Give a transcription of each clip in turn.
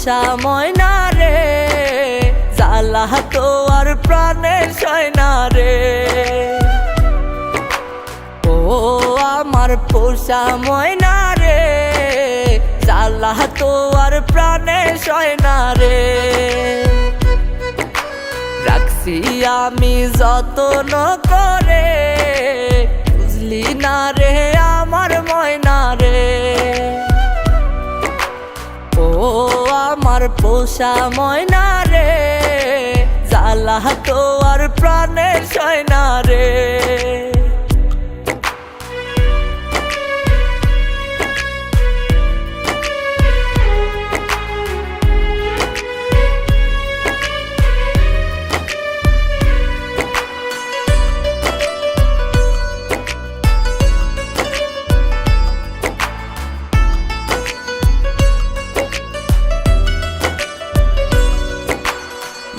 পোষা ময়না রে, জ্বালা তো আর প্রাণের সয় না রে। ও আমার পোষা ময়না রে, জ্বালা তো আর প্রাণের সয় না রে। রাখছি আমি যত্ন করে, বুঝলি না রে আমার ময়না রে। ও আমার পোষা ময়না রে, জ্বালা তো আর প্রাণের সয় না রে।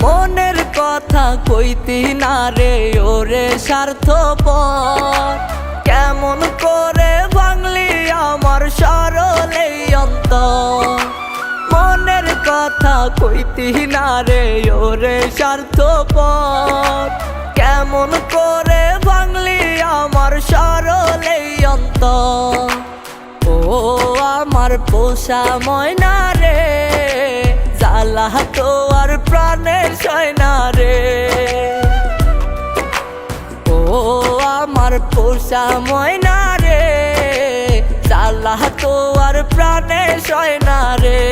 মনের কথা কইতি না রে ওরে স্বার্থপর, কেমন করে ভাঙলি আমার সরলে অন্তর। মনের কথা কইতি না রে ওরে স্বার্থপর, কেমন করে ভাঙলি আমার সরলে অন্তর। ও আমার পোষা ময়না রে, জ্বালা তো আর প্রাণের সয় না রে। ও আমার পোষা ময়না রে, জ্বালা তো আর প্রাণের সয় না রে।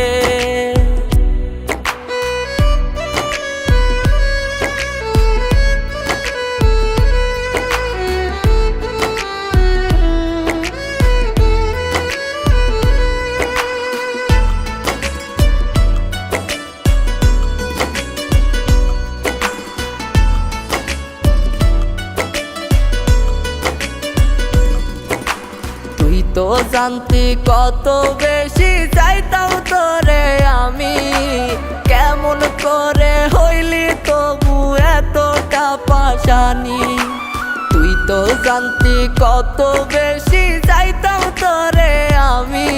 তো জানতি কত বেশি চাইতাম তোরে আমি, কেমন করে হইলি তবু এতটা পাশানি। তুই তো জানতি কত বেশি চাইতাম তোরে আমি,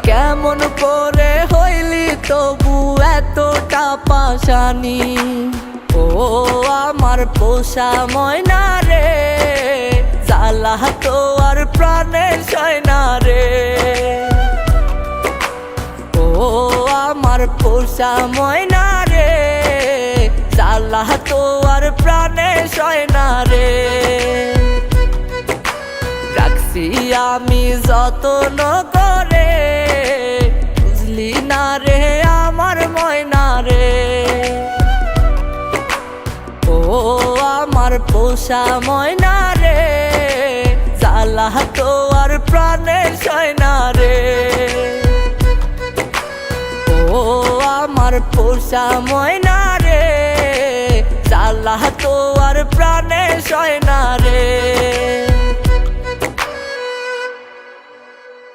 কেমন করে হইলি তবু এতটা পাশানি। ও আমার পোষা ময়না রে, জ্বালা তো আর প্রাণের সয় না রে। ও আমার পোষা ময়না রে, জ্বালা তো আর প্রাণের সয় না রে। রাখছি আমি যত্ন করে, বুঝলি না রে আমার ময়না রে। ও আমার পোষা ময়না রে, জ্বালা তো আর প্রাণের সয় না রে। ও আমার পোষা ময়না রে, জ্বালা তো আর প্রাণের সয় না রে।